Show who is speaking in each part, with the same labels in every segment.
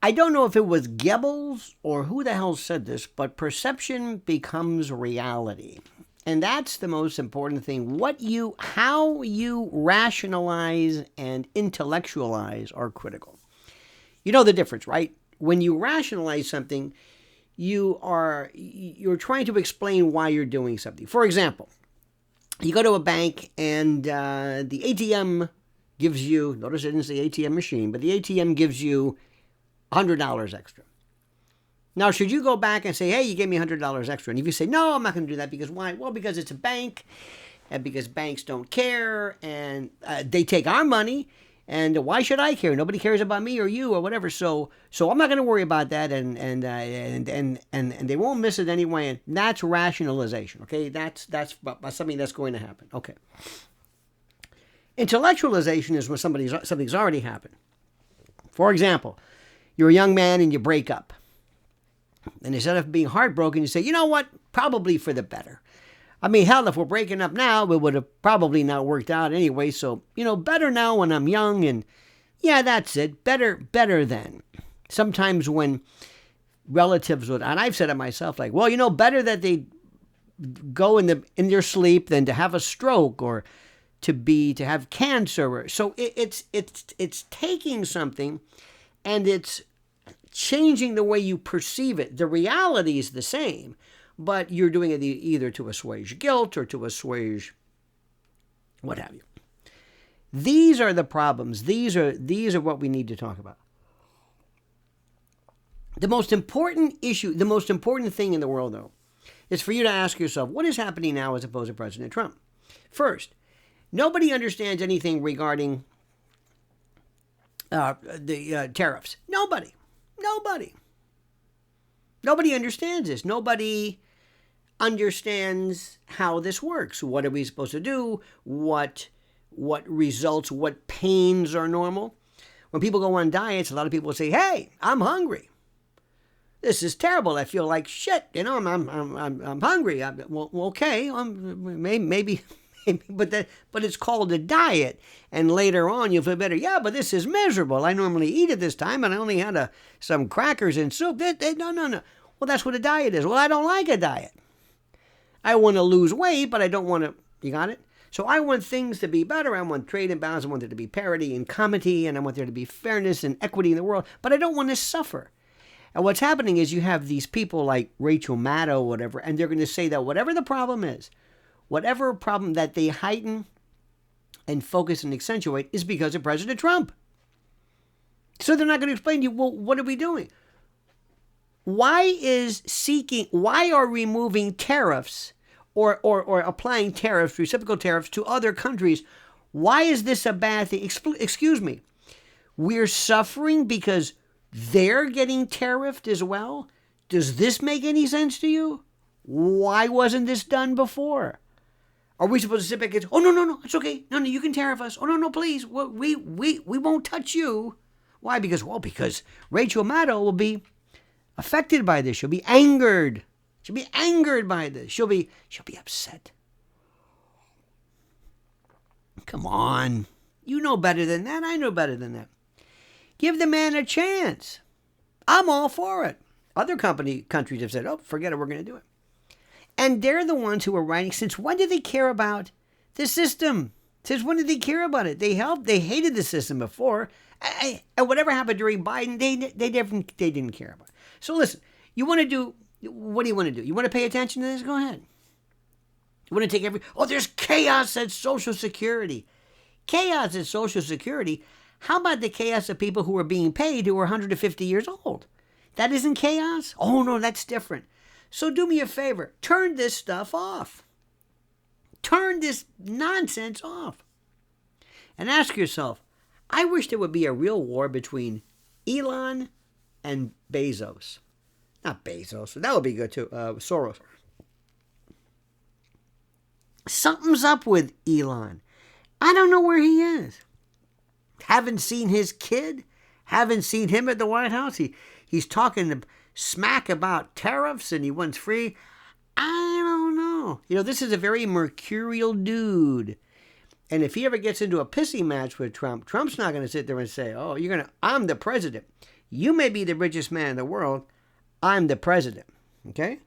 Speaker 1: I don't know if it was Goebbels or who the hell said this, but perception becomes reality. And that's the most important thing. How you rationalize and intellectualize are critical. You know the difference, right? When you rationalize something, you're trying to explain why you're doing something. For example, you go to a bank and the ATM gives you, notice it isn't the ATM machine, but the ATM gives you $100 extra. Now, should you go back and say, hey, you gave me $100 extra? And if you say, no, I'm not going to do that because why? Well, because it's a bank and because banks don't care and they take our money. And why should I care? Nobody cares about me or you or whatever. So I'm not going to worry about that, and they won't miss it anyway. And that's rationalization. Okay, that's something that's going to happen. Okay. Intellectualization is when something's already happened. For example, you're a young man and you break up, and instead of being heartbroken, you say, you know what? Probably for the better. I mean, hell, if we're breaking up now, it would have probably not worked out anyway. So, better now when I'm young. And yeah, that's it. Better then. Sometimes when relatives would, and I've said it myself, like, well, better that they go in their sleep than to have a stroke or to have cancer. So it's taking something and it's changing the way you perceive it. The reality is the same. But you're doing it either to assuage guilt or to assuage what have you. These are the problems. These are what we need to talk about. The most important issue, the most important thing in the world, though, is for you to ask yourself, what is happening now as opposed to President Trump? First, nobody understands anything regarding the tariffs. Nobody understands this. Nobody understands how this works. What are we supposed to do? What results, what pains are normal? When people go on diets, a lot of people say, hey, I'm hungry. This is terrible. I feel like shit. I'm hungry. Okay. Maybe, but it's called a diet. And later on, you'll feel better. Yeah, but this is miserable. I normally eat at this time, and I only had some crackers and soup. No. Well, that's what a diet is. Well, I don't like a diet. I want to lose weight, but I don't want to. You got it? So I want things to be better. I want trade and balance. I want there to be parity and comity, and I want there to be fairness and equity in the world. But I don't want to suffer. And what's happening is you have these people like Rachel Maddow or whatever, and they're going to say that whatever the problem is, whatever problem that they heighten and focus and accentuate is because of President Trump. So they're not going to explain to you, well, what are we doing? Why are removing tariffs or applying tariffs, reciprocal tariffs to other countries? Why is this a bad thing? Excuse me. We're suffering because they're getting tariffed as well? Does this make any sense to you? Why wasn't this done before? Are we supposed to sit back and say, oh, no, it's okay. No, you can tariff us. Oh, no, please. We won't touch you. Why? Because Rachel Maddow will be affected by this. She'll be angered. She'll be angered by this. She'll be upset. Come on. You know better than that. I know better than that. Give the man a chance. I'm all for it. Other countries have said, oh, forget it, we're going to do it. And they're the ones who are writing, since when did they care about the system? Since when did they care about it? They hated the system before. And whatever happened during Biden, they didn't care about it. So listen, what do you want to do? You want to pay attention to this? Go ahead. You want to take there's chaos at Social Security. Chaos at Social Security. How about the chaos of people who are being paid who are 150 years old? That isn't chaos? Oh, no, that's different. So do me a favor. Turn this stuff off. Turn this nonsense off. And ask yourself, I wish there would be a real war between Elon and Bezos. Not Bezos. That would be good too. Soros. Something's up with Elon. I don't know where he is. Haven't seen his kid. Haven't seen him at the White House. He's talking smack about tariffs and he wants free. I don't know. This is a very mercurial dude. And if he ever gets into a pissing match with Trump, Trump's not going to sit there and say, oh, I'm the president. You may be the richest man in the world. I'm the president. Okay?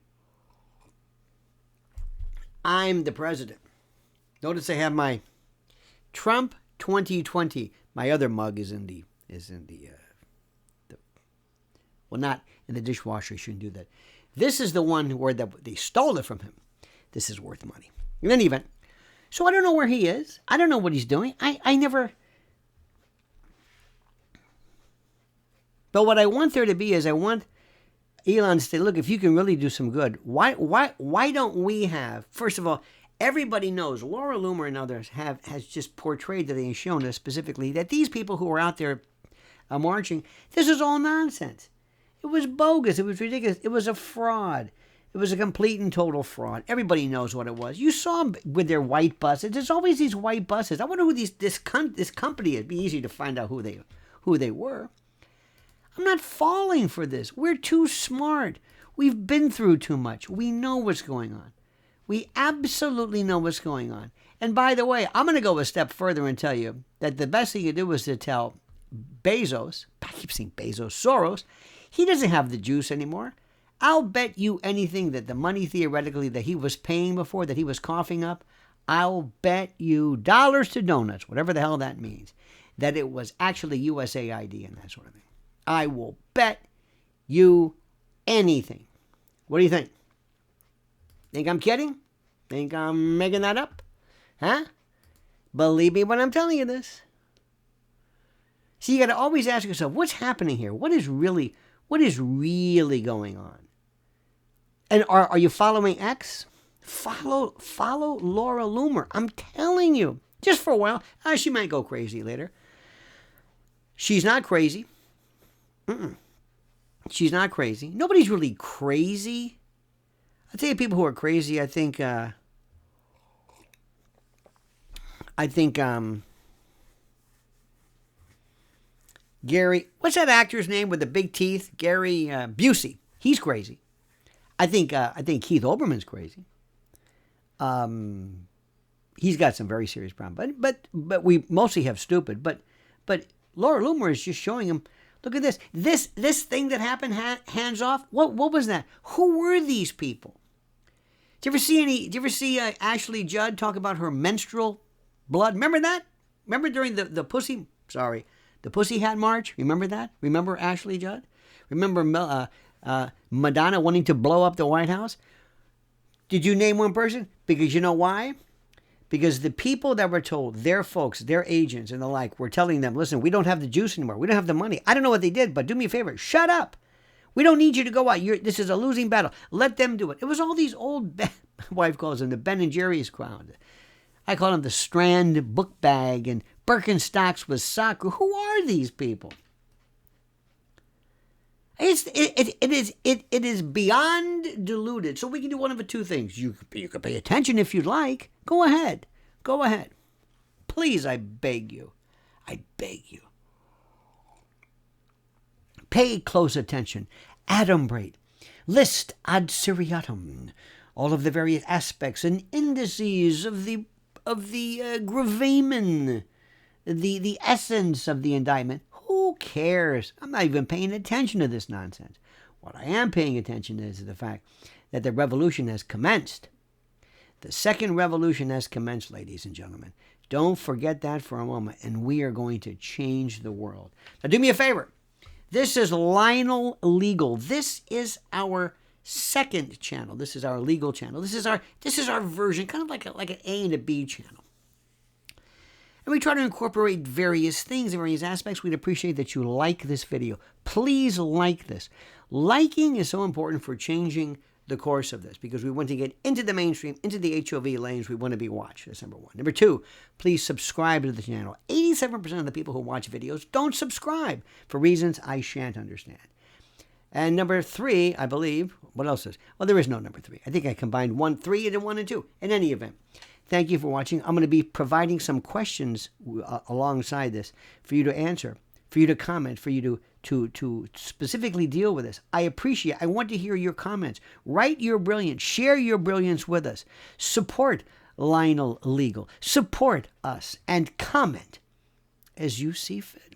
Speaker 1: I'm the president. Notice I have my Trump 2020. My other mug is in the well, not in the dishwasher. You shouldn't do that. This is the one where they stole it from him. This is worth money. In any event, so I don't know where he is. I don't know what he's doing. I never. But what I want there to be is I want Elon to say, look, if you can really do some good, why don't we have, first of all, everybody knows, Laura Loomer and others has just portrayed that they've shown us specifically that these people who are out there marching, this is all nonsense. It was bogus. It was ridiculous. It was a fraud. It was a complete and total fraud. Everybody knows what it was. You saw them with their white buses. There's always these white buses. I wonder who this company is. It'd be easy to find out who they were. I'm not falling for this. We're too smart. We've been through too much. We know what's going on. We absolutely know what's going on. And by the way, I'm going to go a step further and tell you that the best thing to do is to tell Bezos, I keep saying Bezos, Soros, he doesn't have the juice anymore. I'll bet you anything that the money theoretically that he was paying before, that he was coughing up, I'll bet you dollars to donuts, whatever the hell that means, that it was actually USAID and that sort of thing. I will bet you anything. What do you think? Think I'm kidding? Think I'm making that up? Huh? Believe me when I'm telling you this. See, you got to always ask yourself, what's happening here? What is really going on? And are you following X? Follow Laura Loomer. I'm telling you. Just for a while. She might go crazy later. She's not crazy. She's not crazy. Nobody's really crazy. I'll tell you people who are crazy, I think Gary, what's that actor's name with the big teeth? Gary Busey. He's crazy. I think Keith Olbermann's crazy. He's got some very serious problems. But we mostly have stupid. But Laura Loomer is just showing him. Look at this. This thing that happened, hands off. What was that? Who were these people? Did you ever see Ashley Judd talk about her menstrual blood? Remember that? Remember during the Pussy Hat March? Remember that? Remember Ashley Judd? Remember Madonna wanting to blow up the White House? Did you name one person? Because you know why? Because the people that were told, their folks, their agents and the like, were telling them, listen, we don't have the juice anymore. We don't have the money. I don't know what they did, but do me a favor. Shut up. We don't need you to go out. This is a losing battle. Let them do it. It was all these old, my wife calls them the Ben and Jerry's crowd. I call them the Strand book bag and Birkenstocks with soccer. Who are these people? It is beyond deluded. So we can do one of the two things. You can pay attention if you'd like. Go ahead. Go ahead. Please, I beg you. I beg you. Pay close attention. Adumbrate. List ad seriatim. All of the various aspects and indices of the gravamen, the essence of the indictment. Who cares? I'm not even paying attention to this nonsense. What I am paying attention to is the fact that the revolution has commenced. The second revolution has commenced, ladies and gentlemen. Don't forget that for a moment, and we are going to change the world. Now, do me a favor. This is Lionel Legal. This is our second channel. This is our legal channel. This is our version, kind of like an A and a B channel. And we try to incorporate various things, various aspects. We'd appreciate that you like this video. Please like this. Liking is so important for changing the course of this because we want to get into the mainstream, into the HOV lanes. We want to be watched. That's number one. Number two, please subscribe to the channel. 87% of the people who watch videos don't subscribe for reasons I shan't understand. And number three, I believe, what else is? Well, there is no number three. I think I combined 1, 3 into 1 and 2. In any event, thank you for watching. I'm going to be providing some questions alongside this for you to answer, for you to comment, for you to specifically deal with this. I want to hear your comments. Write your brilliance. Share your brilliance with us. Support Lionel Legal. Support us and comment as you see fit.